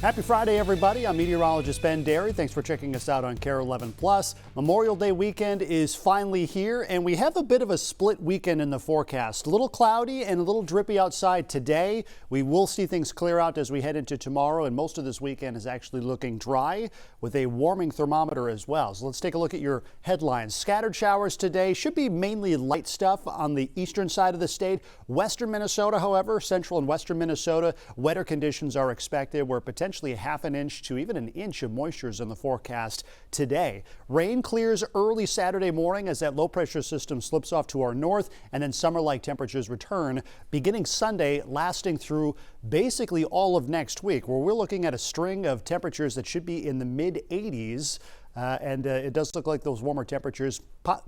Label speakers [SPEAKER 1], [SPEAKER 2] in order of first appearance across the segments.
[SPEAKER 1] Happy Friday, everybody. I'm meteorologist Ben Dery. Thanks for checking us out on Kare 11 Plus. Memorial Day weekend is finally here, and we have a bit of a split weekend in the forecast. A little cloudy and a little drippy outside today. We will see things clear out as we head into tomorrow, and most of this weekend is actually looking dry with a warming thermometer as well. So let's take a look at your headlines. Scattered showers today, should be mainly light stuff on the eastern side of the state. Western Minnesota, however, central and western Minnesota, wetter conditions are expected where potentially half an inch to even an inch of moisture is in the forecast today. Rain clears early Saturday morning as that low pressure system slips off to our north, and then summer-like temperatures return beginning Sunday, lasting through basically all of next week, where we're looking at a string of temperatures that should be in the mid 80s. It does look like those warmer temperatures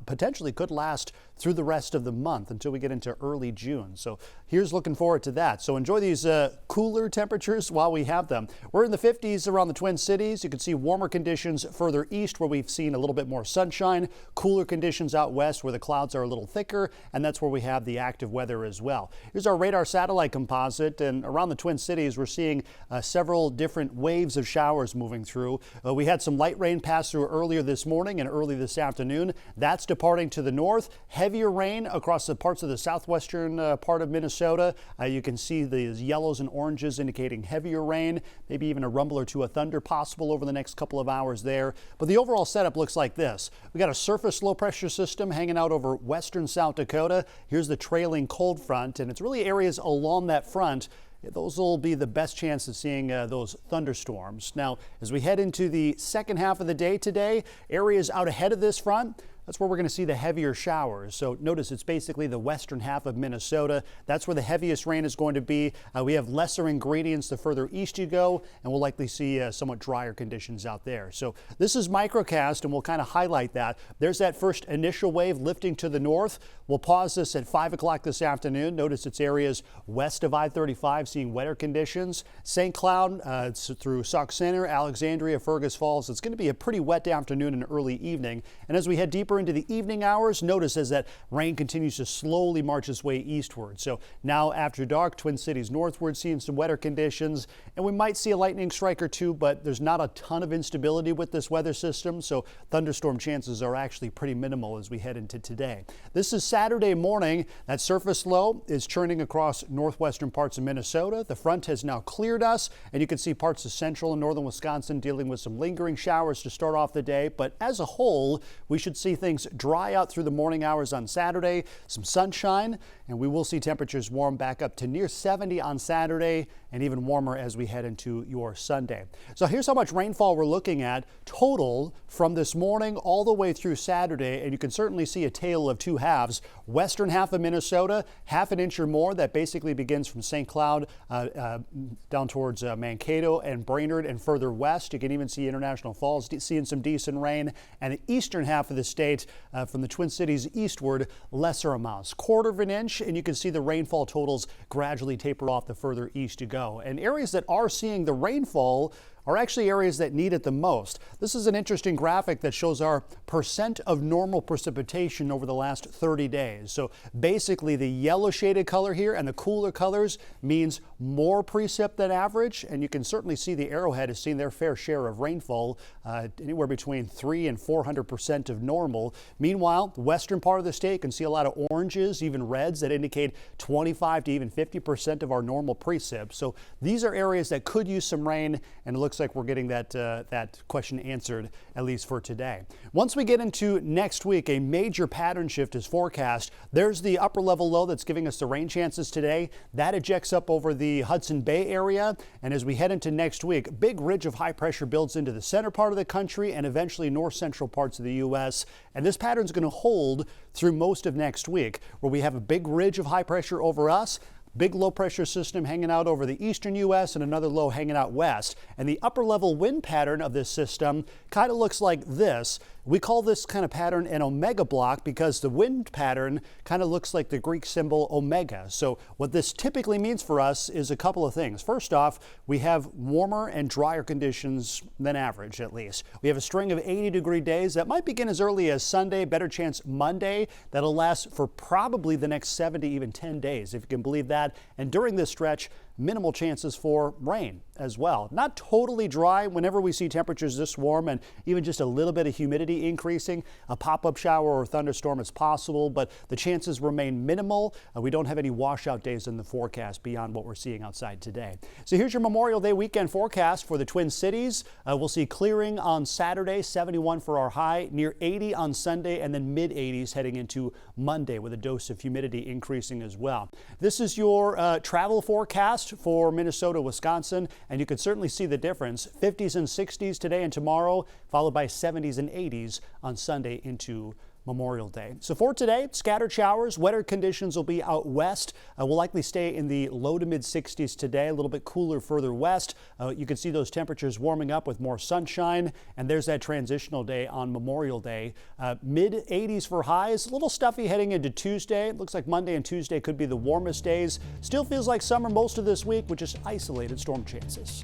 [SPEAKER 1] potentially could last through the rest of the month until we get into early June. So here's looking forward to that. So enjoy these cooler temperatures while we have them. We're in the 50s around the Twin Cities. You can see warmer conditions further east where we've seen a little bit more sunshine, cooler conditions out west where the clouds are a little thicker, and that's where we have the active weather as well. Here's our radar satellite composite, and around the Twin Cities we're seeing several different waves of showers moving through. We had some light rain pass through earlier this morning and early this afternoon. That's departing to the north. Heavier rain across the parts of the southwestern part of Minnesota. You can see these yellows and oranges indicating heavier rain, maybe even a rumble or two of thunder possible over the next couple of hours there. But the overall setup looks like this. We got a surface low pressure system hanging out over western South Dakota. Here's the trailing cold front, and it's really areas along that front. Those will be the best chance of seeing those thunderstorms. Now, as we head into the second half of the day today, areas out ahead of this front, that's where we're going to see the heavier showers. So notice it's basically the western half of Minnesota. That's where the heaviest rain is going to be. We have lesser ingredients the further east you go, and we'll likely see somewhat drier conditions out there. So this is microcast, and we'll kind of highlight that. There's that first initial wave lifting to the north. We'll pause this at 5 o'clock this afternoon. Notice it's areas west of I-35 seeing wetter conditions. St. Cloud through Sauk Center, Alexandria, Fergus Falls. It's going to be a pretty wet afternoon and early evening. And as we head deeper into the evening hours, notice as that rain continues to slowly march its way eastward. So now after dark, Twin Cities northward seeing some wetter conditions, and we might see a lightning strike or two, but there's not a ton of instability with this weather system, so thunderstorm chances are actually pretty minimal as we head into today. This is Saturday morning. That surface low is churning across northwestern parts of Minnesota. The front has now cleared us, and you can see parts of central and northern Wisconsin dealing with some lingering showers to start off the day, but as a whole, we should see things dry out through the morning hours on Saturday, some sunshine, and we will see temperatures warm back up to near 70 on Saturday and even warmer as we head into your Sunday. So here's how much rainfall we're looking at total from this morning all the way through Saturday, and you can certainly see a tale of two halves. Western half of Minnesota, half an inch or more. That basically begins from St. Cloud down towards Mankato and Brainerd and further west. You can even see International Falls seeing some decent rain, and the eastern half of the state from the Twin Cities eastward, lesser amounts, quarter of an inch, and you can see the rainfall totals gradually taper off the further east you go. And areas that are seeing the rainfall are actually areas that need it the most. This is an interesting graphic that shows our percent of normal precipitation over the last 30 days. So basically the yellow shaded color here and the cooler colors means more precip than average, and you can certainly see the Arrowhead has seen their fair share of rainfall, anywhere between 300% and 400% of normal. Meanwhile, the western part of the state can see a lot of oranges, even reds that indicate 25 to even 50% of our normal precip. So these are areas that could use some rain, and it looks like we're getting that question answered, at least for today. Once we get into next week, a major pattern shift is forecast. There's the upper level low that's giving us the rain chances today. That ejects up over the Hudson Bay area, and as we head into next week, a big ridge of high pressure builds into the center part of the country and eventually north central parts of the U.S. And this pattern is going to hold through most of next week, where we have a big ridge of high pressure over us, big low pressure system hanging out over the eastern U.S. and another low hanging out west. And the upper level wind pattern of this system kind of looks like this. We call this kind of pattern an omega block because the wind pattern kind of looks like the Greek symbol omega. So what this typically means for us is a couple of things. First off, we have warmer and drier conditions than average, at least. We have a string of 80-degree days that might begin as early as Sunday, better chance Monday. That'll last for probably the next 7 to even 10 days, if you can believe that. And during this stretch, minimal chances for rain as well. Not totally dry. Whenever we see temperatures this warm and even just a little bit of humidity increasing, a pop-up shower or thunderstorm is possible, but the chances remain minimal. We don't have any washout days in the forecast beyond what we're seeing outside today. So here's your Memorial Day weekend forecast for the Twin Cities. We'll see clearing on Saturday, 71 for our high, near 80 on Sunday, and then mid-80s heading into Monday with a dose of humidity increasing as well. This is your travel forecast for Minnesota, Wisconsin, and you can certainly see the difference. 50s and 60s today and tomorrow, followed by 70s and 80s on Sunday into Memorial Day. So for today, scattered showers, wetter conditions will be out west. We'll likely stay in the low to mid 60s today, a little bit cooler further west. You can see those temperatures warming up with more sunshine, and there's that transitional day on Memorial Day. Mid 80s for highs, a little stuffy heading into Tuesday. Looks like Monday and Tuesday could be the warmest days. Still feels like summer most of this week with just isolated storm chances.